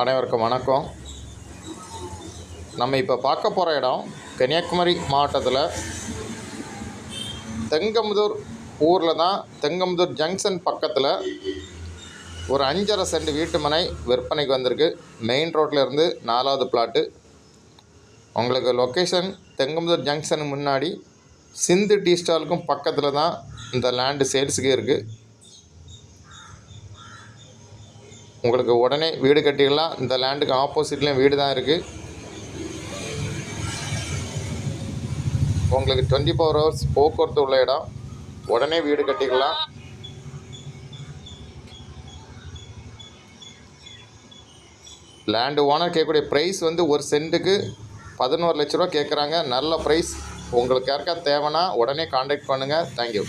அனைவருக்கும் வணக்கம். நம்ம இப்போ பார்க்க போகிற இடம் கன்னியாகுமரி மாவட்டத்தில் தெங்கமுதூர் ஊரில் தான். தெங்கமுதூர் ஜங்ஷன் பக்கத்தில் ஒரு 5.5 சென்ட் வீட்டு மனை விற்பனைக்கு வந்திருக்கு. மெயின் ரோட்டில் இருந்து 4வது பிளாட்டு. உங்களுக்கு லொக்கேஷன் தெங்கமுதூர் ஜங்ஷன் முன்னாடி சிந்து டீ ஸ்டாலுக்கும் பக்கத்தில் தான் இந்த லேண்டு சேல்ஸுக்கே இருக்குது. உங்களுக்கு உடனே வீடு கட்டிக்கலாம். இந்த லேண்டுக்கு ஆப்போசிட்லேயும் வீடு தான் இருக்குது. உங்களுக்கு 24 hours போக்குவரத்து உள்ள இடம். உடனே வீடு கட்டிக்கலாம். லேண்டு ஓனர் கேட்கக்கூடிய ப்ரைஸ் வந்து ஒரு சென்ட்டுக்கு 11 லட்ச ரூபா கேட்குறாங்க. நல்ல ப்ரைஸ். உங்களுக்கு யாருக்கா தேவைன்னா உடனே கான்டாக்ட் பண்ணுங்கள். தேங்க்யூ.